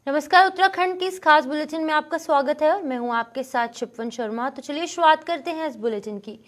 नमस्कार। उत्तराखंड की इस खास बुलेटिन में आपका स्वागत है और मैं हूं आपके साथ शिपवन शर्मा। तो चलिए शुरुआत करते हैं इस बुलेटिन की।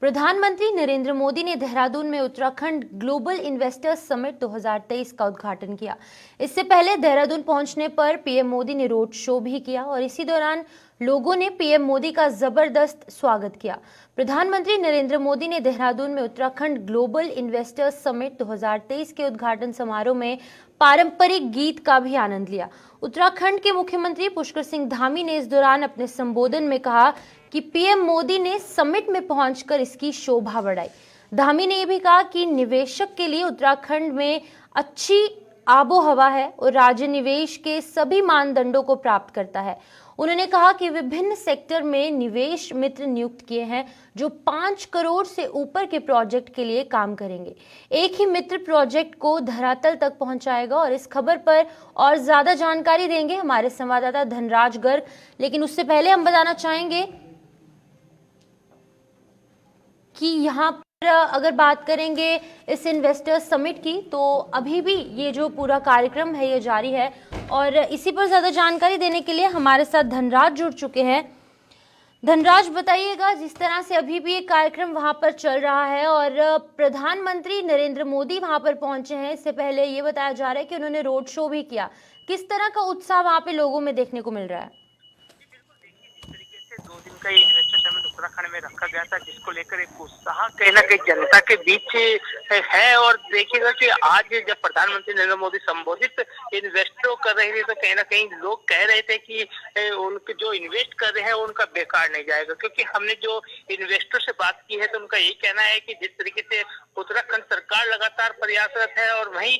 प्रधानमंत्री नरेंद्र मोदी ने देहरादून में उत्तराखंड ग्लोबल इन्वेस्टर्स समिट 2023 का उद्घाटन किया। इससे पहले देहरादून पहुंचने पर पीएम मोदी ने रोड शो भी किया और इसी दौरान लोगों ने पीएम मोदी का जबरदस्त स्वागत किया। प्रधानमंत्री नरेंद्र मोदी ने देहरादून में उत्तराखंड ग्लोबल इन्वेस्टर्स समिट 2023 के उद्घाटन समारोह में पारंपरिक गीत का भी आनंद लिया। उत्तराखंड के मुख्यमंत्री पुष्कर सिंह धामी ने इस दौरान अपने संबोधन में कहा कि पीएम मोदी ने समिट में पहुंचकर इसकी शोभा बढ़ाई। धामी ने यह भी कहा कि निवेशक के लिए उत्तराखंड में अच्छी आबो हवा है और राज्य निवेश के सभी मानदंडों को प्राप्त करता है। उन्होंने कहा कि विभिन्न सेक्टर में निवेश मित्र नियुक्त किए हैं जो 5 करोड़ से ऊपर के प्रोजेक्ट के लिए काम करेंगे। एक ही मित्र प्रोजेक्ट को धरातल तक पहुंचाएगा और इस खबर पर और ज्यादा जानकारी देंगे हमारे संवाददाता धनराज गर्ग। लेकिन उससे पहले हम बताना चाहेंगे कि यहाँ पर अगर बात करेंगे इस इन्वेस्टर्स समिट की, तो अभी भी ये जो पूरा कार्यक्रम है ये जारी है और इसी पर ज्यादा जानकारी देने के लिए हमारे साथ धनराज जुड़ चुके हैं। धनराज, बताइएगा, जिस तरह से अभी भी एक कार्यक्रम वहां पर चल रहा है और प्रधानमंत्री नरेंद्र मोदी वहां पर पहुंचे हैं, इससे पहले ये बताया जा रहा है कि उन्होंने रोड शो भी किया। किस तरह का उत्साह वहां पे लोगों में देखने को मिल रहा है? दो दिन का इन्वेस्टर समिट उत्तराखंड में रखा गया था, जिसको लेकर एक उत्साह कहीं ना कहीं जनता के बीच है। और देखिएगा कि आज जब प्रधानमंत्री नरेंद्र मोदी संबोधित इन्वेस्टरों कर रहे थे, तो कहीं ना कहीं लोग कह रहे थे कि उनके जो इन्वेस्ट कर रहे हैं उनका बेकार नहीं जाएगा। क्योंकि हमने जो इन्वेस्टर से बात की है तो उनका यही कहना है कि जिस तरीके से उत्तराखंड सरकार लगातार प्रयासरत है और वहीं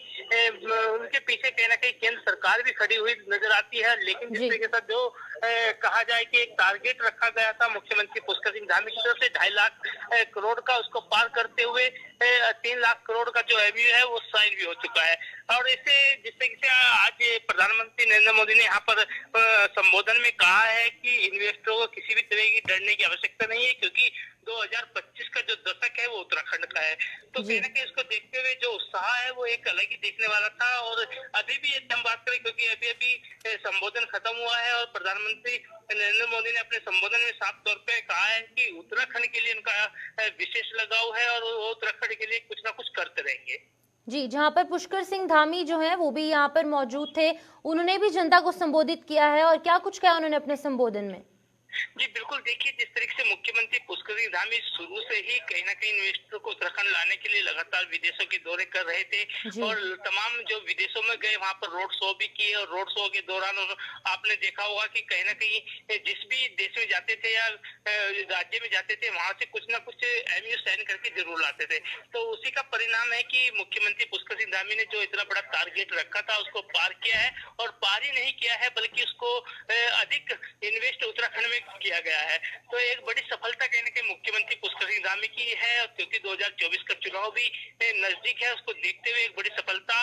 उनके पीछे कहीं ना कहीं केंद्र सरकार भी खड़ी हुई नजर आती है। लेकिन जिस तरीके से जो कहा जाए कि एक टारगेट रखा गया था मुख्यमंत्री पुष्कर सिंह धामी की तरफ से 2.5 लाख करोड़ का, उसको पार करते हुए 3 लाख करोड़ का जो एमयू है वो साइन भी हो चुका है। और इसे जिस तरीके से आज प्रधानमंत्री नरेंद्र मोदी ने यहाँ पर संबोधन में कहा है कि इन्वेस्टरों को किसी भी तरह की डरने की आवश्यकता नहीं है, क्योंकि 2025 का जो दशक है वो उत्तराखंड का है। तो कहीं ना कहीं इसको देखते हुए जो उत्साह है वो एक अलग ही देखने वाला था। और अभी भी हम बात करें, क्योंकि अभी संबोधन खत्म हुआ है और प्रधानमंत्री नरेंद्र मोदी ने अपने संबोधन में साफ तौर पे कहा है कि उत्तराखंड के लिए उनका विशेष लगाव है और वो उत्तराखंड के लिए कुछ ना कुछ करते रहेंगे। जी, जहां पर पुष्कर सिंह धामी जो है वो भी यहाँ पर मौजूद थे, उन्होंने भी जनता को संबोधित किया है और क्या कुछ कहा उन्होंने अपने संबोधन में? जी बिल्कुल, देखिए जिस तरीके से मुख्यमंत्री पुष्कर सिंह धामी शुरू से ही कहीं ना कहीं इन्वेस्टर को उत्तराखंड लाने के लिए लगातार विदेशों के दौरे कर रहे थे और तमाम जो विदेशों में गए वहां पर रोड शो भी किए। और रोड शो के दौरान आपने देखा होगा कि कहीं ना कहीं जिस भी देश में जाते थे या राज्य में जाते थे वहां से कुछ ना कुछ एमयू साइन करके जरूर लाते थे। तो उसी का परिणाम है कि मुख्यमंत्री पुष्कर सिंह धामी ने जो इतना बड़ा टारगेट रखा था उसको पार किया है। और पार ही नहीं किया है बल्कि उसको अधिक इन्वेस्ट उत्तराखंड में किया गया है। तो एक बड़ी सफलता कहीं ना कहीं मुख्यमंत्री पुष्कर सिंह धामी की है। क्योंकि 2024 का चुनाव भी नजदीक है, उसको देखते हुए एक बड़ी सफलता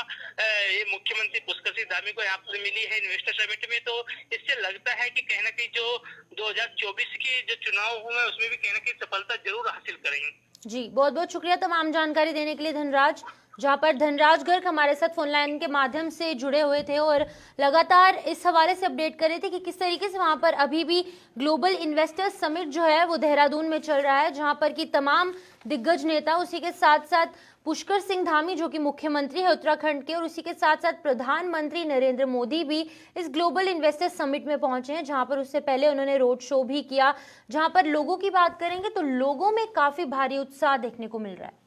ये मुख्यमंत्री पुष्कर सिंह धामी को यहाँ पर मिली है इन्वेस्टर समिट में। तो इससे लगता है कि कहीं ना कहीं जो 2024 की जो चुनाव हुए उसमें भी कहीं ना कहीं सफलता जरूर हासिल करेंगे। जी, बहुत बहुत शुक्रिया तमाम जानकारी देने के लिए धनराज। जहां पर धनराज गर्ग हमारे साथ फोन लाइन के माध्यम से जुड़े हुए थे और लगातार इस हवाले से अपडेट कर रहे थे कि किस तरीके से वहां पर अभी भी ग्लोबल इन्वेस्टर्स समिट जो है वो देहरादून में चल रहा है, जहां पर की तमाम दिग्गज नेता, उसी के साथ साथ पुष्कर सिंह धामी जो कि मुख्यमंत्री है उत्तराखंड के, और उसी के साथ साथ प्रधानमंत्री नरेंद्र मोदी भी इस ग्लोबल इन्वेस्टर्स समिट में पहुंचे हैं, जहां पर उससे पहले उन्होंने रोड शो भी किया। जहां पर लोगों की बात करेंगे तो लोगों में काफी भारी उत्साह देखने को मिल रहा है।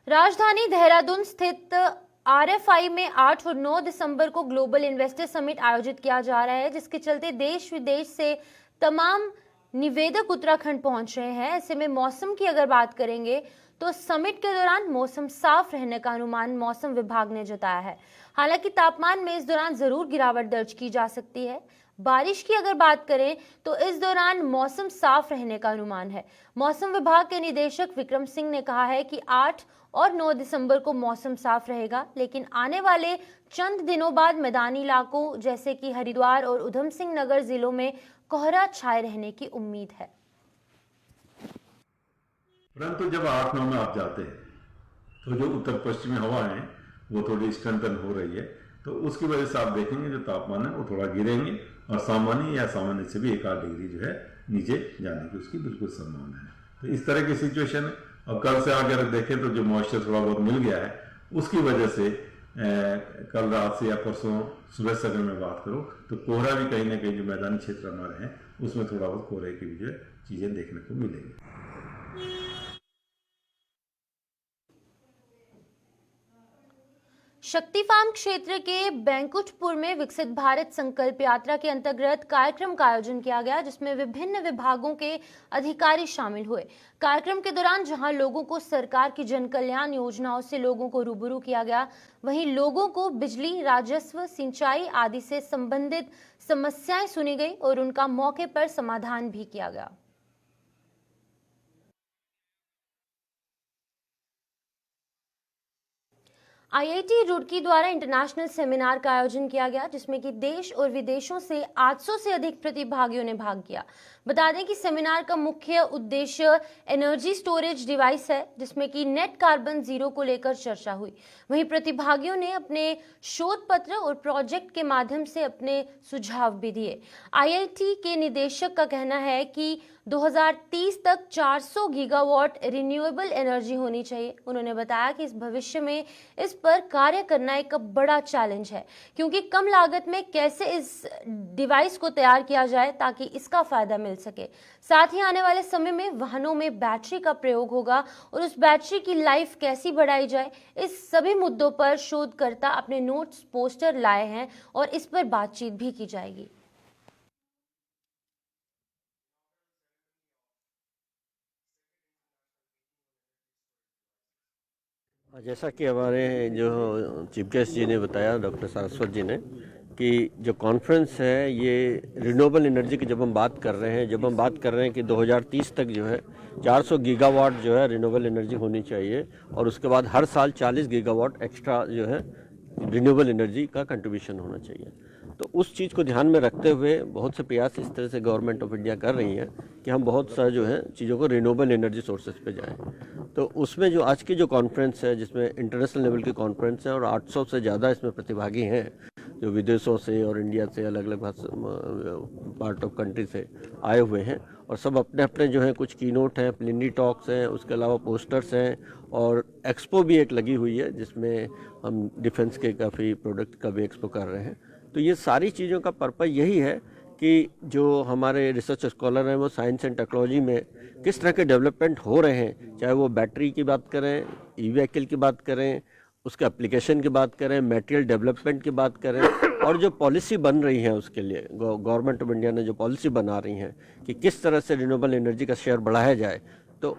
राजधानी देहरादून स्थित आरएफआई में 8 और 9 दिसंबर को ग्लोबल इन्वेस्टर समिट आयोजित किया जा रहा है, जिसके चलते देश विदेश से तमाम निवेदक उत्तराखंड पहुंच रहे हैं। ऐसे में मौसम की अगर बात करेंगे तो समिट के दौरान मौसम साफ रहने का अनुमान मौसम विभाग ने जताया है। हालांकि तापमान में इस दौरान जरूर गिरावट दर्ज की जा सकती है। बारिश की अगर बात करें तो इस दौरान मौसम साफ रहने का अनुमान है। मौसम विभाग के निदेशक विक्रम सिंह ने कहा है कि 8 और 9 दिसंबर को मौसम साफ रहेगा, लेकिन आने वाले चंद दिनों बाद मैदानी इलाकों जैसे कि हरिद्वार और उधम सिंह नगर जिलों में कोहरा छाए रहने की उम्मीद है। परंतु जब 8-9 में आप जाते हैं तो जो उत्तर पश्चिमी हवा है वो थोड़ी स्ट्रेंथन हो रही है, तो उसकी वजह से आप देखेंगे जो तापमान है वो थोड़ा गिरेंगे और सामान्य या सामान्य से भी 1-8 डिग्री जो है नीचे जाने की उसकी बिल्कुल संभावना है। तो इस तरह की सिचुएशन है। और कल से अगर देखें तो जो मॉइस्चर थोड़ा बहुत मिल गया है उसकी वजह से कल रात से या परसों सुबह से अगर मैं बात करूं तो कोहरा भी कहीं ना कहीं जो मैदानी क्षेत्र हमारे हैं उसमें थोड़ा बहुत कोहरे की भी जो चीजें देखने को मिलेंगी। शक्ति फार्म क्षेत्र के बैंकुठपुर में विकसित भारत संकल्प यात्रा के अंतर्गत कार्यक्रम का आयोजन किया गया, जिसमें विभिन्न विभागों के अधिकारी शामिल हुए। कार्यक्रम के दौरान जहां लोगों को सरकार की जन कल्याण योजनाओं से लोगों को रूबरू किया गया, वहीं लोगों को बिजली, राजस्व, सिंचाई आदि से संबंधित समस्याएं सुनी गई और उनका मौके पर समाधान भी किया गया। आईआईटी रुड़की द्वारा इंटरनेशनल सेमिनार का आयोजन किया गया, जिसमें कि देश और विदेशों से 800 से अधिक प्रतिभागियों ने भाग लिया। बता दें कि सेमिनार का मुख्य उद्देश्य एनर्जी स्टोरेज डिवाइस है, जिसमें कि नेट कार्बन जीरो को लेकर चर्चा हुई। वहीं प्रतिभागियों ने अपने शोध पत्र और प्रोजेक्ट के माध्यम से अपने सुझाव भी दिए। आईआईटी के निदेशक का कहना है कि 2030 तक 400 गीगावाट रिन्यूएबल एनर्जी होनी चाहिए। उन्होंने बताया कि इस भविष्य में इस पर कार्य करना एक बड़ा चैलेंज है, क्योंकि कम लागत में कैसे इस डिवाइस को तैयार किया जाए ताकि इसका फायदा मिल सके। साथ ही आने वाले समय में वाहनों में बैटरी का प्रयोग होगा और उस बैटरी की लाइफ कैसी बढ़ाई जाए, इस सभी मुद्दों पर शोधकर्ता अपने नोट्स पोस्टर लाए हैं और इस पर बातचीत भी की जाएगी। जैसा कि हमारे जो चीफ गेस्ट जी ने बताया, डॉक्टर सारस्वत जी ने, कि जो कॉन्फ्रेंस है ये रिन्यूएबल एनर्जी की जब हम बात कर रहे हैं कि 2030 तक जो है 400 गीगावाट जो है रिन्यूएबल एनर्जी होनी चाहिए और उसके बाद हर साल 40 गीगावाट एक्स्ट्रा जो है रिन्यूएबल एनर्जी का कंट्रीब्यूशन होना चाहिए। तो उस चीज़ को ध्यान में रखते हुए बहुत से प्रयास इस तरह से गवर्नमेंट ऑफ इंडिया कर रही है कि हम बहुत सा जो है चीज़ों को रिन्यूएबल एनर्जी सोर्सेज पे जाएं। तो उसमें जो आज की जो कॉन्फ्रेंस है, जिसमें इंटरनेशनल लेवल की कॉन्फ्रेंस है और 800 से ज़्यादा इसमें प्रतिभागी हैं जो विदेशों से और इंडिया से अलग अलग पार्ट ऑफ कंट्री से आए हुए हैं और सब अपने अपने जो है कुछ कीनोट हैं, प्लिनी टॉक्स हैं, उसके अलावा पोस्टर्स हैं और एक्सपो भी एक लगी हुई है जिसमें हम डिफेंस के काफ़ी प्रोडक्ट का भी एक्सपो कर रहे हैं। तो ये सारी चीज़ों का पर्पज़ यही है कि जो हमारे रिसर्च स्कॉलर हैं वो साइंस एंड टेक्नोलॉजी में किस तरह के डेवलपमेंट हो रहे हैं, चाहे वो बैटरी की बात करें, ई व्हीकल की बात करें, उसके एप्लीकेशन की बात करें, मटेरियल डेवलपमेंट की बात करें और जो पॉलिसी बन रही है उसके लिए गवर्नमेंट ऑफ इंडिया ने जो पॉलिसी बना रही है कि किस तरह से रिन्यूएबल एनर्जी का शेयर बढ़ाया जाए, तो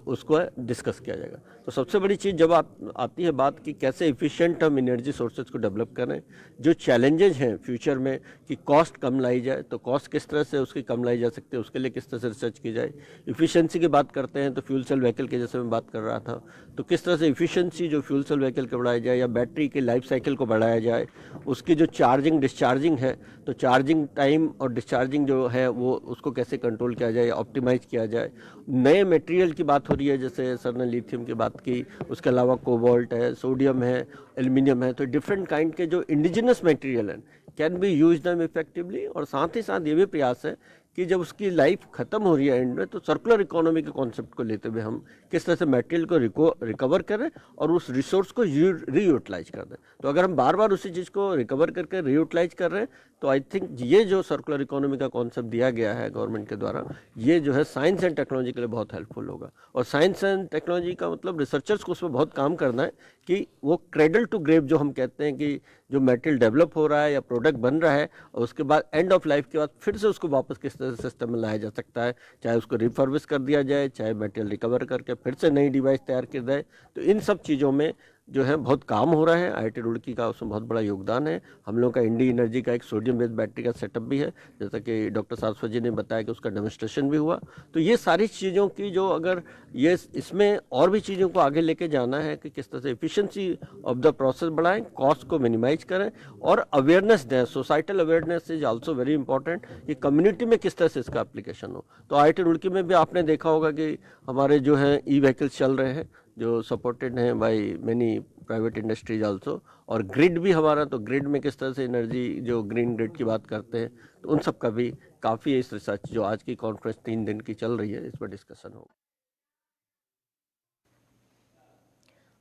उसको डिस्कस किया जाएगा। तो सबसे बड़ी चीज़ जब आती है बात कि कैसे इफ़िशिएंट हम एनर्जी सोर्सेज को डेवलप करें, जो चैलेंजेस हैं फ्यूचर में कि कॉस्ट कम लाई जाए, तो कॉस्ट किस तरह से उसकी कम लाई जा सकती है, उसके लिए किस तरह से रिसर्च की जाए। इफ़िशियंसी की बात करते हैं तो फ्यूल सेल व्हीकल के जैसे मैं बात कर रहा था, तो किस तरह से इफ़िशियंसी जो फ्यूल सेल व्हीकल को बढ़ाया जाए या बैटरी की लाइफ साइकिल को बढ़ाया जाए, उसकी जो चार्जिंग डिस्चार्जिंग है तो चार्जिंग टाइम और डिस्चार्जिंग जो है वो उसको कैसे कंट्रोल किया जाए, ऑप्टिमाइज किया जाए। नए मटेरियल की बात हो रही है, जैसे सर ने लिथियम की बात की, उसके अलावा कोबाल्ट है, सोडियम है, एल्युमिनियम है, तो डिफरेंट काइंड के जो इंडिजिनस मटेरियल हैं can be use them effectively. और साथ ही साथ ये भी प्रयास है कि जब उसकी लाइफ खत्म हो रही है एंड में, तो सर्कुलर इकोनॉमी के कॉन्सेप्ट को लेते हुए हम किस तरह से मटेरियल को रिकवर करें और उस रिसोर्स को रीयूटिलाइज कर दें। तो अगर हम बार बार उसी चीज़ को रिकवर करके रीयूटिलाइज कर रहे हैं तो आई थिंक ये जो सर्कुलर इकोनॉमी का कॉन्सेप्ट दिया गया है गवर्नमेंट के द्वारा, ये जो है साइंस एंड टेक्नोलॉजी के लिए बहुत हेल्पफुल होगा। और साइंस एंड टेक्नोलॉजी का मतलब रिसर्चर्स को उसमें बहुत काम करना है कि वो क्रेडल टू ग्रेव जो हम कहते हैं कि जो मटेरियल डेवलप हो रहा है या प्रोडक्ट बन रहा है और उसके बाद एंड ऑफ लाइफ के बाद फिर से उसको वापस किस तरह से सिस्टम में लाया जा सकता है, चाहे उसको रिफर्बिश कर दिया जाए, चाहे मटेरियल रिकवर करके फिर से नई डिवाइस तैयार की जाए। तो इन सब चीज़ों में जो है बहुत काम हो रहा है। आईआईटी रुड़की का उसमें बहुत बड़ा योगदान है। हम लोग का इंडी एनर्जी का एक सोडियम बेस्ड बैटरी का सेटअप भी है, जैसा कि डॉक्टर सारस्वत जी ने बताया कि उसका डेमोन्स्ट्रेशन भी हुआ। तो ये सारी चीज़ों की जो अगर ये इसमें और भी चीज़ों को आगे लेके जाना है कि किस तरह से एफिशिएंसी ऑफ द प्रोसेस बढ़ाएं, कॉस्ट को मिनिमाइज करें और अवेयरनेस दें। Societal awareness is also very important कि कम्युनिटी में किस तरह से इसका एप्लीकेशन हो। तो आईआईटी रुड़की में भी आपने देखा होगा कि हमारे जो है ई व्हीकल्स चल रहे हैं, जो सपोर्टेड हैं by many private industries also, और ग्रिड भी हमारा, तो ग्रिड में किस तरह से एनर्जी, जो ग्रीन ग्रिड की बात करते हैं, तो उन सब का भी काफ़ी इस रिसर्च जो आज की कॉन्फ्रेंस 3 दिन की चल रही है, इस पर डिस्कशन होगा।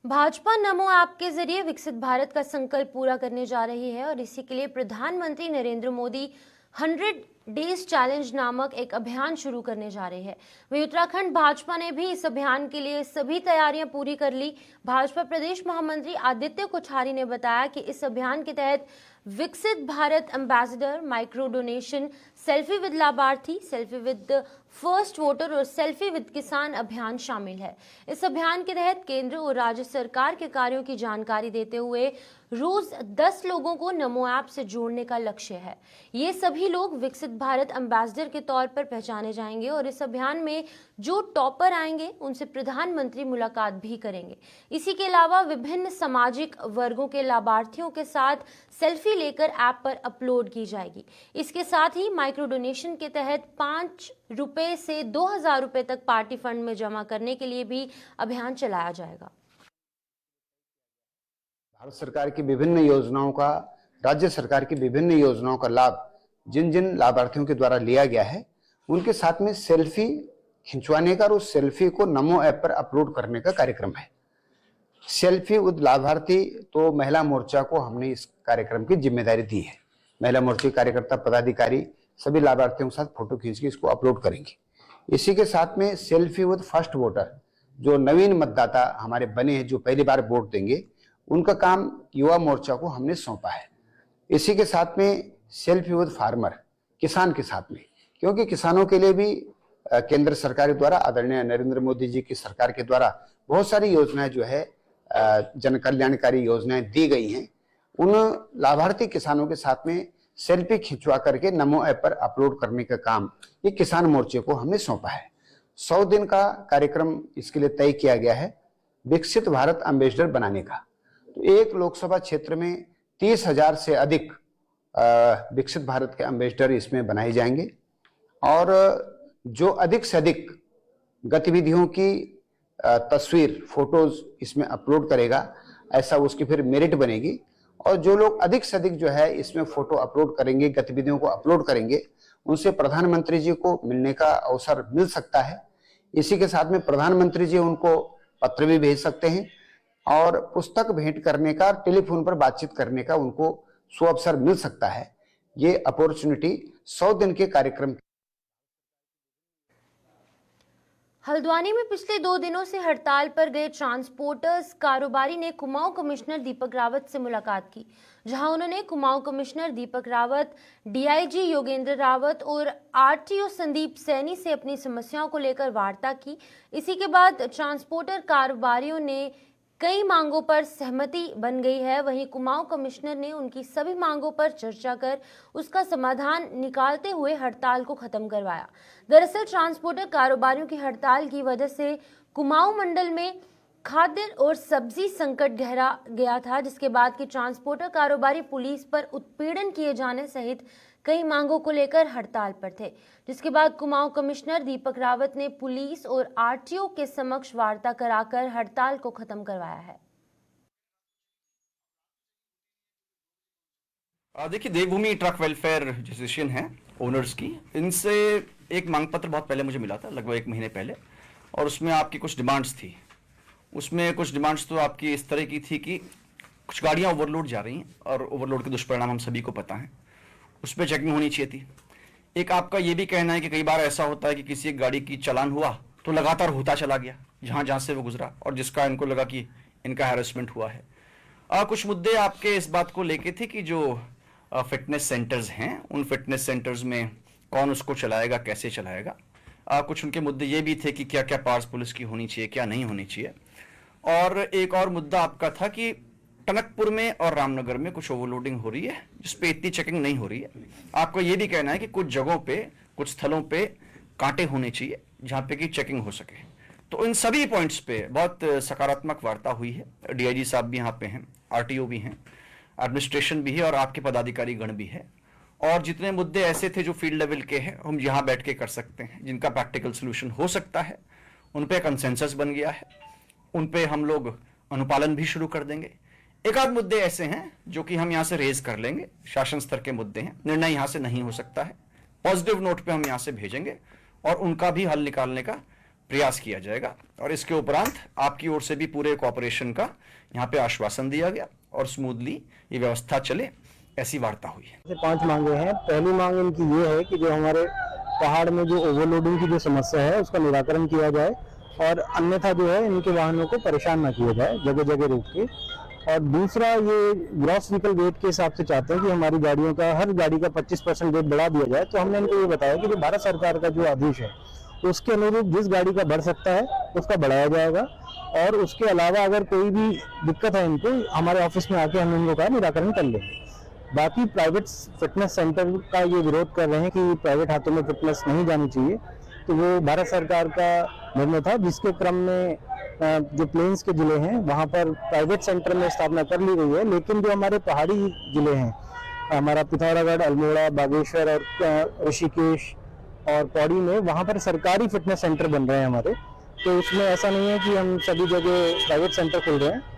भाजपा नमो ऐप के जरिए विकसित भारत का संकल्प पूरा करने जा रही है और इसी के लिए प्रधानमंत्री नरेंद्र मोदी 100 डेज चैलेंज नामक एक अभियान शुरू करने जा रहे हैं। वहीं उत्तराखंड भाजपा ने भी इस अभियान के लिए सभी तैयारियां पूरी कर ली। भाजपा प्रदेश महामंत्री आदित्य कोठारी ने बताया कि इस अभियान के तहत विकसित Bharat ambassador, micro donation, selfie with लाभार्थी, सेल्फी विद फर्स्ट वोटर और सेल्फी विद किसान अभियान शामिल है। इस अभियान के तहत केंद्र और राज्य सरकार के कार्यों की जानकारी देते हुए रोज 10 लोगों को नमो ऐप से जोड़ने का लक्ष्य है। ये सभी लोग विकसित भारत एम्बेसडर के तौर पर पहचाने जाएंगे और इस अभियान में जो टॉपर आएंगे उनसे प्रधानमंत्री मुलाकात भी करेंगे। इसी के अलावा विभिन्न सामाजिक वर्गों के लाभार्थियों के साथ सेल्फी लेकर ऐप पर अपलोड की जाएगी। इसके साथ ही माइक्रो डोनेशन के तहत 5 रुपए से 2000 रुपए तक पार्टी फंड में जमा करने के लिए भी अभियान चलाया जाएगा। भारत सरकार की विभिन्न योजनाओं का, राज्य सरकार की विभिन्न योजनाओं का लाभ जिन जिन लाभार्थियों के द्वारा लिया गया है, उनके साथ में सेल्फी खिंचवाने का और उस सेल्फी को नमो ऐप पर अपलोड करने का कार्यक्रम है। सेल्फी विद लाभार्थी, तो महिला मोर्चा को हमने इस कार्यक्रम की जिम्मेदारी दी है। महिला मोर्चा कार्यकर्ता, पदाधिकारी सभी लाभार्थियों के साथ फोटो खींच के इसको अपलोड करेंगे। इसी के साथ में सेल्फी विद फर्स्ट वोटर, जो नवीन मतदाता हमारे बने हैं, जो पहली बार वोट देंगे, उनका काम युवा मोर्चा को हमने सौंपा है। इसी के साथ में सेल्फी विद फार्मर, किसान के साथ में, क्योंकि किसानों के लिए भी केंद्र सरकार द्वारा, आदरणीय नरेंद्र मोदी जी की सरकार के द्वारा बहुत सारी योजनाएं जो है जन कल्याणकारी योजनाएं दी गई हैं। उन लाभार्थी किसानों के साथ में सेल्फी खिंचवा करके नमो ऐप पर अपलोड करने का काम ये किसान मोर्चे को हमने सौंपा है। 100 दिन का कार्यक्रम इसके लिए तय किया गया है, विकसित भारत एम्बेसडर बनाने का। तो एक लोकसभा क्षेत्र में 30,000 से अधिक विकसित भारत के एम्बेसडर इसमें बनाए जाएंगे और जो अधिक से अधिक गतिविधियों की तस्वीर, फोटोज इसमें अपलोड करेगा, ऐसा उसकी फिर मेरिट बनेगी। और जो लोग अधिक से अधिक जो है इसमें फोटो अपलोड करेंगे, गतिविधियों को अपलोड करेंगे, उनसे प्रधानमंत्री जी को मिलने का अवसर मिल सकता है। इसी के साथ में प्रधानमंत्री जी उनको पत्र भी भेज सकते हैं और पुस्तक भेंट करने का, टेलीफोन पर बातचीत करने का उनको सुअवसर मिल सकता है। ये अपॉर्चुनिटी 100 दिन के कार्यक्रम। हल्द्वानी में पिछले 2 दिनों से हड़ताल पर गए ट्रांसपोर्टर्स कारोबारी ने कुमाऊं कमिश्नर दीपक रावत से मुलाकात की, जहां उन्होंने कुमाऊं कमिश्नर दीपक रावत, डीआईजी योगेंद्र रावत और आरटीओ संदीप सैनी से अपनी समस्याओं को लेकर वार्ता की। इसी के बाद ट्रांसपोर्टर कारोबारियों ने कई मांगों पर सहमति बन गई है। वहीं कुमाऊं कमिश्नर ने उनकी सभी मांगों पर चर्चा कर उसका समाधान निकालते हुए हड़ताल को खत्म करवाया। दरअसल ट्रांसपोर्टर कारोबारियों की हड़ताल की वजह से कुमाऊं मंडल में खाद्य और सब्जी संकट गहरा गया था, जिसके बाद की ट्रांसपोर्टर कारोबारी पुलिस पर उत्पीड़न किए जाने सहित कई मांगों को लेकर हड़ताल पर थे, जिसके बाद कुमाऊं कमिश्नर दीपक रावत ने पुलिस और आरटीओ के समक्ष वार्ता कराकर हड़ताल को खत्म करवाया है। देखिए, देवभूमि ट्रक वेलफेयर एसोसिएशन है ओनर्स की, इनसे एक मांग पत्र बहुत पहले मुझे मिला था, लगभग 1 महीने पहले, और उसमें आपकी कुछ डिमांड्स थी। उसमें कुछ डिमांड्स तो आपकी इस तरह की थी कि कुछ गाड़ियां ओवरलोड जा रही हैं और ओवरलोड के दुष्परिणाम हम सभी को पता है, उस पर चेकिंग होनी चाहिए थी। एक आपका ये भी कहना है कि कई बार ऐसा होता है कि किसी एक गाड़ी की चालान हुआ तो लगातार होता चला गया जहां से वो गुजरा, और जिसका इनको लगा कि इनका हैरेसमेंट हुआ है। कुछ मुद्दे आपके इस बात को लेके थे कि जो फिटनेस सेंटर्स हैं, उन फिटनेस सेंटर्स में कौन उसको चलाएगा, कैसे चलाएगा। कुछ उनके मुद्दे ये भी थे कि क्या क्या पार्स पुलिस की होनी चाहिए, क्या नहीं होनी चाहिए। और एक और मुद्दा आपका था कि टनकपुर में और रामनगर में कुछ ओवरलोडिंग हो रही है जिसपे इतनी चेकिंग नहीं हो रही है। आपको ये भी कहना है कि कुछ जगहों पे, कुछ स्थलों पे कांटे होने चाहिए जहां पे की चेकिंग हो सके। तो इन सभी पॉइंट्स पे बहुत सकारात्मक वार्ता हुई है। डीआईजी साहब भी यहाँ पे हैं, आरटीओ भी हैं, एडमिनिस्ट्रेशन भी है और आपके पदाधिकारी गण भी है। और जितने मुद्दे ऐसे थे जो फील्ड लेवल के हैं, हम यहाँ बैठ के कर सकते हैं, जिनका प्रैक्टिकल सोल्यूशन हो सकता है, उन पे कंसेंसस बन गया है। उन पे हम लोग अनुपालन भी शुरू कर देंगे। एक आध मुद्दे ऐसे हैं जो कि हम यहाँ से रेज कर लेंगे, शासन स्तर के मुद्दे हैं, निर्णय यहाँ से नहीं हो सकता है, पॉजिटिव नोट पे हम यहाँ से भेजेंगे और उनका भी हल निकालने का प्रयास किया जाएगा। और इसके उपरांत आपकी ओर से भी पूरे कोऑपरेशन का यहाँ पे आश्वासन दिया गया और स्मूथली ये व्यवस्था चले, ऐसी वार्ता हुई है। 5 मांगे हैं। पहली मांग इनकी ये है कि जो हमारे पहाड़ में जो ओवरलोडिंग की जो समस्या है उसका निराकरण किया जाए और अन्यथा जो है इनके वाहनों को परेशान ना किया जाए जगह जगह रोक के। और दूसरा, ये ग्रॉस व्हीकल वेट के हिसाब से चाहते हैं कि हमारी गाड़ियों का, हर गाड़ी का 25% वेट बढ़ा दिया जाए। तो हमने इनको ये बताया कि जो भारत सरकार का जो आदेश है उसके अनुरूप जिस गाड़ी का बढ़ सकता है उसका बढ़ाया जाएगा और उसके अलावा अगर कोई भी दिक्कत है इनको, हमारे ऑफिस में आके हम इनको का निराकरण कर लेंगे। बाकी प्राइवेट फिटनेस सेंटर का ये विरोध कर रहे हैं कि प्राइवेट हाथों में फिटनेस नहीं जानी चाहिए, तो वो भारत सरकार का निर्णय था, जिसके क्रम में जो प्लेन्स के जिले हैं वहाँ पर प्राइवेट सेंटर में स्थापना कर ली गई है। लेकिन जो हमारे पहाड़ी जिले हैं, हमारा पिथौरागढ़, अल्मोड़ा, बागेश्वर और ऋषिकेश और पौड़ी में, वहाँ पर सरकारी फिटनेस सेंटर बन रहे हैं हमारे। तो उसमें ऐसा नहीं है कि हम सभी जगह प्राइवेट सेंटर खोल रहे हैं।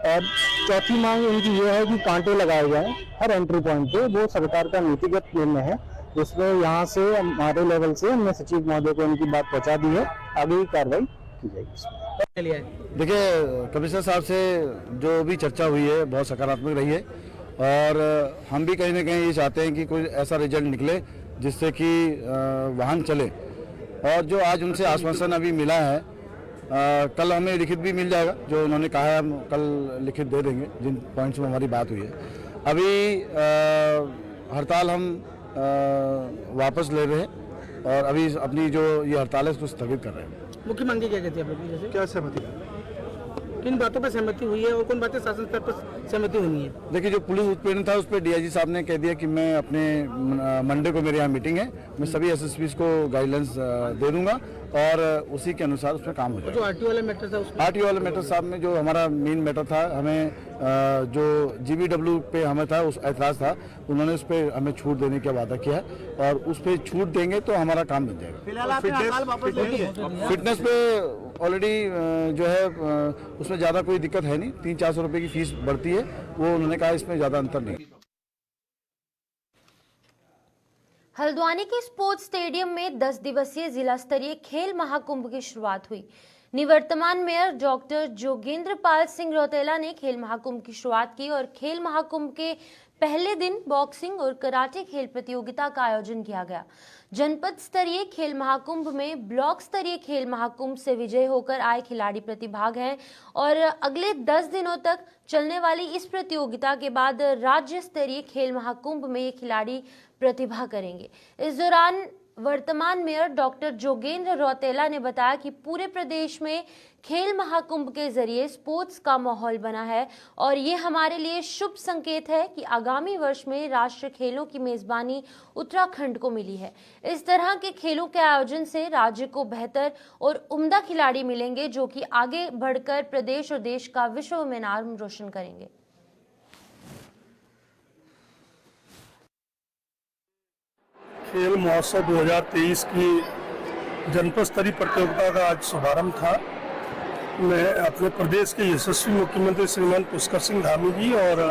और चौथी मांग इनकी ये है कि कांटे लगाए जाएं हर एंट्री पॉइंट पे। वो सरकार का नीतिगत निर्णय है, जिसमें यहाँ से हमारे लेवल से हमने सचिव महोदय को इनकी बात पहुँचा दी है, आगे की कार्रवाई की जाएगी। देखिए, कमिश्नर साहब से जो भी चर्चा हुई है बहुत सकारात्मक रही है और हम भी कहीं ना कहीं ये चाहते हैं कि कोई ऐसा रिजल्ट निकले जिससे कि वाहन चले। और जो आज उनसे आश्वासन अभी मिला है, कल हमें लिखित भी मिल जाएगा, जो उन्होंने कहा है हम कल लिखित दे देंगे जिन पॉइंट्स में हमारी बात हुई है। अभी हड़ताल हम वापस ले रहे हैं और अभी अपनी जो ये हड़ताल है उसको स्थगित कर रहे हैं। मुख्य मांगे क्या कहती है आप लोग? जैसे क्या सहमति, किन बातों पर सहमति हुई है और कौन बातें शासन स्तर पर सहमति हुई है? देखिए, जो पुलिस उत्पीड़न था उस पर डीआईजी साहब ने कह दिया कि मैं अपने मंडे को मेरे यहाँ मीटिंग है, मैं सभी एसएसपीज को गाइडलाइंस दे दूंगा और उसी के अनुसार उसमें काम हो जाएगा। जो आरटीओ वाला मैटर था, आरटीओ वाले मैटर साहब में जो हमारा मेन मैटर था, हमें जो जीबीडब्ल्यू पे हमें था उस ऐतराज था, उन्होंने उस पर हमें छूट देने का वादा किया और उस पर छूट देंगे तो हमारा काम बन जाएगा। फिटनेस पे ऑलरेडी जो है उसमें ज़्यादा कोई दिक्कत है नहीं, 300-400 रुपये की फीस बढ़ती है, वो उन्होंने कहा इसमें ज़्यादा अंतर नहीं। हल्द्वानी के स्पोर्ट्स स्टेडियम में 10 दिवसीय जिला स्तरीय खेल महाकुंभ की शुरुआत हुई। निवर्तमान मेयर डॉक्टर जोगेंद्र पाल सिंह रौतेला ने खेल महाकुंभ की शुरुआत की और खेल महाकुंभ के पहले दिन बॉक्सिंग और कराटे खेल प्रतियोगिता का आयोजन किया गया। जनपद स्तरीय खेल महाकुंभ में ब्लॉक स्तरीय खेल महाकुंभ से विजय होकर आए खिलाड़ी प्रतिभाग हैं और अगले 10 दिनों तक चलने वाली इस प्रतियोगिता के बाद राज्य स्तरीय खेल महाकुंभ में ये खिलाड़ी प्रतिभा करेंगे। इस दौरान वर्तमान मेयर डॉक्टर जोगेंद्र रौतेला ने बताया कि पूरे प्रदेश में खेल महाकुंभ के जरिए स्पोर्ट्स का माहौल बना है और ये हमारे लिए शुभ संकेत है कि आगामी वर्ष में राष्ट्रीय खेलों की मेजबानी उत्तराखंड को मिली है। इस तरह के खेलों के आयोजन से राज्य को बेहतर और उम्दा खिलाड़ी मिलेंगे जो कि आगे बढ़कर प्रदेश और देश का विश्व में नाम रोशन करेंगे। खेल महोत्सव 2023 की जनपद स्तरीय प्रतियोगिता का आज शुभारंभ था। मैं अपने प्रदेश के यशस्वी मुख्यमंत्री श्रीमान पुष्कर सिंह धामी जी और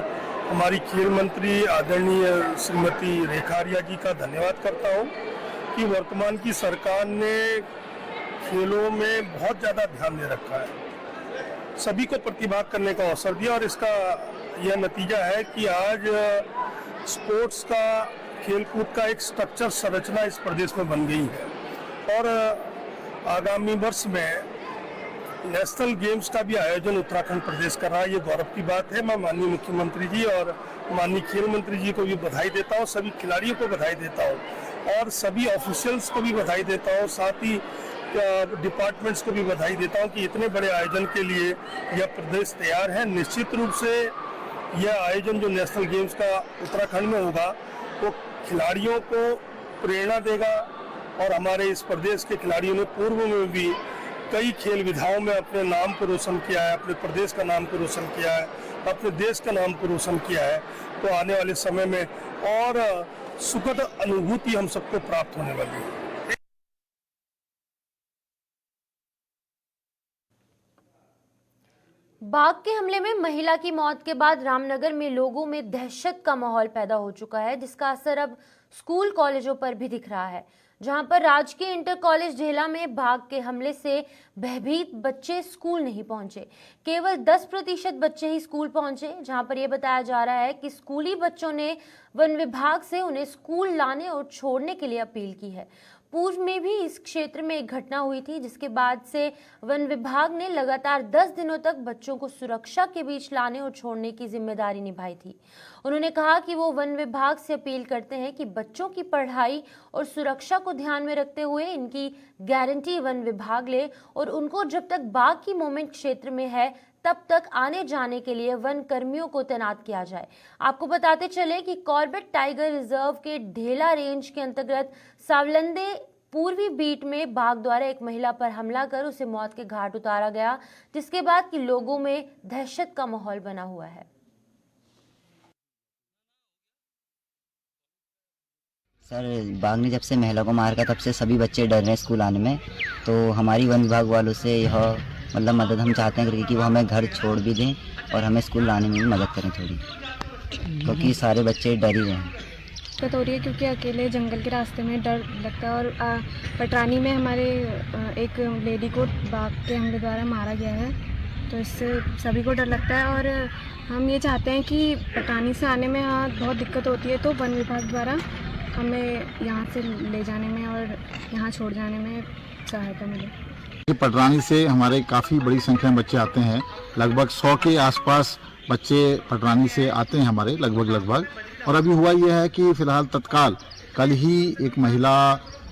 हमारी खेल मंत्री आदरणीय श्रीमती रेखा आर्या जी का धन्यवाद करता हूं कि वर्तमान की सरकार ने खेलों में बहुत ज़्यादा ध्यान दे रखा है, सभी को प्रतिभाग करने का अवसर दिया और इसका यह नतीजा है कि आज स्पोर्ट्स का, खेलकूद का एक स्ट्रक्चर संरचना इस प्रदेश में बन गई है और आगामी वर्ष में नेशनल गेम्स का भी आयोजन उत्तराखंड प्रदेश कर रहा है। ये गौरव की बात है। मैं माननीय मुख्यमंत्री जी और माननीय खेल मंत्री जी को भी बधाई देता हूँ, सभी खिलाड़ियों को बधाई देता हूँ और सभी ऑफिशियल्स को भी बधाई देता हूँ, साथ ही डिपार्टमेंट्स को भी बधाई देता हूँ कि इतने बड़े आयोजन के लिए यह प्रदेश तैयार है। निश्चित रूप से यह आयोजन जो नेशनल गेम्स का उत्तराखंड में होगा वो खिलाड़ियों को प्रेरणा देगा और हमारे इस प्रदेश के खिलाड़ियों ने पूर्व में भी कई खेल विधाओं में अपने नाम को रोशन किया है, अपने प्रदेश का नाम को रोशन किया है, अपने देश का नाम को रोशन किया है। तो आने वाले समय में और सुखद अनुभूति हम सबको प्राप्त होने वाली है। बाघ के हमले में महिला की मौत के बाद रामनगर में लोगों में दहशत का माहौल पैदा हो चुका है, जिसका असर अब स्कूल कॉलेजों पर भी दिख रहा है। जहां पर राजकीय इंटर कॉलेज ढेला में बाघ के हमले से भयभीत बच्चे स्कूल नहीं पहुंचे। केवल 10% बच्चे ही स्कूल पहुंचे, जहां पर यह बताया जा रहा है कि स्कूली बच्चों ने वन विभाग से उन्हें स्कूल लाने और छोड़ने के लिए अपील की है। पूर्व में भी इस क्षेत्र में एक घटना हुई थी, जिसके बाद से वन विभाग ने लगातार 10 दिनों तक बच्चों को सुरक्षा के बीच लाने और छोड़ने की जिम्मेदारी निभाई थी। उन्होंने कहा कि वो वन विभाग से अपील करते हैं कि बच्चों की पढ़ाई और सुरक्षा को ध्यान में रखते हुए इनकी गारंटी वन विभाग ले और उनको जब तक बाघ की मूवमेंट क्षेत्र में है तब तक आने जाने के लिए वन कर्मियों को तैनात किया जाए। आपको बताते चले कि कॉर्बेट टाइगर रिजर्व के ढेला रेंज के अंतर्गत सावलंदे पूर्वी बीट में बाघ द्वारा एक महिला पर हमला कर उसे मौत के घाट उतारा गया, जिसके बाद कि लोगों में दहशत का माहौल बना हुआ है। सर, बाघ ने जब से महिला को मार तब से सभी बच्चे डर रहे हैं स्कूल आने में। तो हमारी वन विभाग वालों से यह मदद हम चाहते हैं कि वो हमें घर छोड़ भी दें और हमें स्कूल लाने में भी मदद करें थोड़ी, क्योंकि सारे बच्चे डर ही रहे हैं। दिक्कत हो रही है क्योंकि अकेले जंगल के रास्ते में डर लगता है और पटरानी में हमारे एक लेडी को बाघ के हमले द्वारा मारा गया है, तो इससे सभी को डर लगता है। और हम ये चाहते हैं कि पटरानी से आने में यहाँ बहुत दिक्कत होती है, तो वन विभाग द्वारा हमें यहाँ से ले जाने में और यहाँ छोड़ जाने में सहायता मिले। पटरानी से हमारे काफ़ी बड़ी संख्या में बच्चे आते हैं, लगभग 100 के आसपास बच्चे पटरानी से आते हैं हमारे लगभग। और अभी हुआ यह है कि फ़िलहाल तत्काल कल ही एक महिला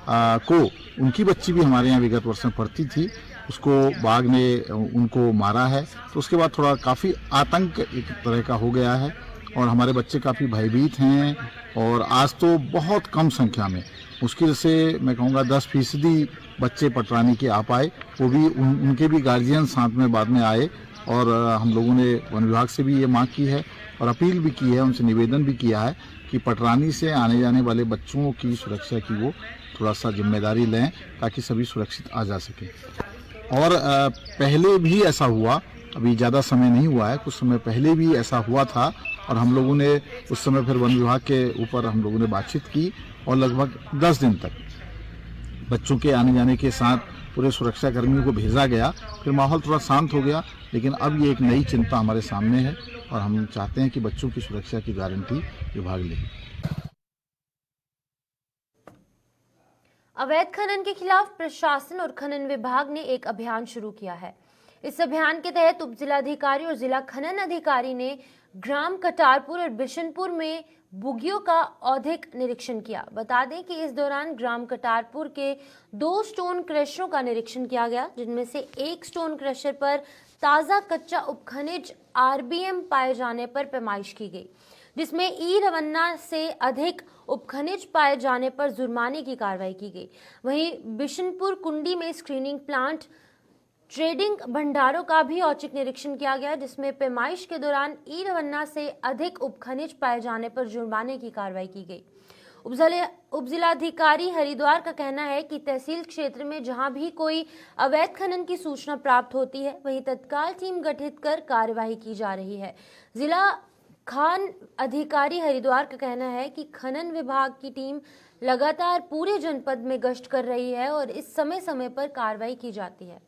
को, उनकी बच्ची भी हमारे यहाँ विगत वर्ष में पढ़ती थी, उसको बाघ ने उनको मारा है। तो उसके बाद थोड़ा काफ़ी आतंक एक तरह का हो गया है और हमारे बच्चे काफ़ी भयभीत हैं। और आज तो बहुत कम संख्या में, मुश्किल से मैं कहूँगा 10% बच्चे पटरानी के आ पाए, वो भी उनके भी गार्जियन साथ में बाद में आए। और हम लोगों ने वन विभाग से भी ये मांग की है और अपील भी की है, उनसे निवेदन भी किया है कि पटरानी से आने जाने वाले बच्चों की सुरक्षा की वो थोड़ा सा जिम्मेदारी लें ताकि सभी सुरक्षित आ जा सकें। और पहले भी ऐसा हुआ, अभी ज़्यादा समय नहीं हुआ है, कुछ समय पहले भी ऐसा हुआ था और हम लोगों ने उस समय फिर वन विभाग के ऊपर हम लोगों ने बातचीत की और लगभग 10 दिन तक बच्चों के आने जाने के साथ पूरे सुरक्षा कर्मियों को भेजा गया। फिर माहौल थोड़ा शांत हो गया, लेकिन अब ये एक नई चिंता हमारे सामने है और हम चाहते हैं कि बच्चों की सुरक्षा की गारंटी विभाग ले। अवैध खनन के खिलाफ प्रशासन और खनन विभाग ने एक अभियान शुरू किया है। इस अभियान के तहत उप जिलाधिकारी और जिला खनन अधिकारी ने ग्राम कटारपुर और बिशनपुर में बुगियों का औधिक निरीक्षण किया। बता दें कि इस दौरान ग्राम कटारपुर के 2 स्टोन क्रशरों का निरीक्षण किया गया, जिनमें से एक स्टोन क्रशर पर ताज़ा कच्चा उपखनिज RBM पाए जाने पर पैमाइश की गई, जिसमें E-रवन्ना से अधिक उपखनिज पाए जाने पर जुर्माने की कार्रवाई की गई। वहीं बिशनपुर कुंडी में स्क्रीनिंग प्लांट, ट्रेडिंग भंडारों का भी औचक निरीक्षण किया गया, जिसमें पैमाइश के दौरान E-रवन्ना से अधिक उपखनिज पाए जाने पर जुर्माने की कार्रवाई की गई। उपजिलाधिकारी हरिद्वार का कहना है कि तहसील क्षेत्र में जहां भी कोई अवैध खनन की सूचना प्राप्त होती है, वहीं तत्काल टीम गठित कर कार्यवाही की जा रही है। जिला खान अधिकारी हरिद्वार का कहना है कि खनन विभाग की टीम लगातार पूरे जनपद में गश्त कर रही है और इस समय समय पर कार्रवाई की जाती है।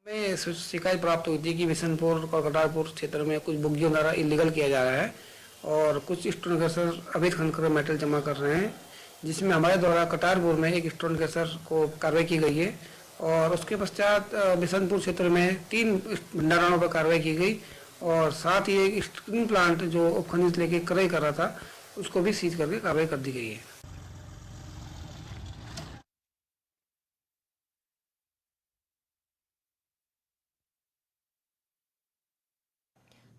में शिकायत प्राप्त हुई थी कि बिशनपुर और कटारपुर क्षेत्र में कुछ बुग्गियों द्वारा इलीगल किया जा रहा है और कुछ स्टोन क्रशर अवैध खनन कर मेटल जमा कर रहे हैं, जिसमें हमारे द्वारा कटारपुर में एक स्टोन क्रशर को कार्रवाई की गई है और उसके पश्चात बिशनपुर क्षेत्र में 3 भंडारणों पर कार्रवाई की गई और साथ ही एक स्क्रीनिंग प्लांट जो उपखनिज लेके क्रय कर रहा था उसको भी सीज करके कार्रवाई कर दी गई है।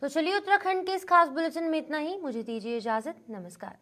तो चलिए उत्तराखंड के इस खास बुलेटिन में इतना ही। मुझे दीजिए इजाजत। नमस्कार।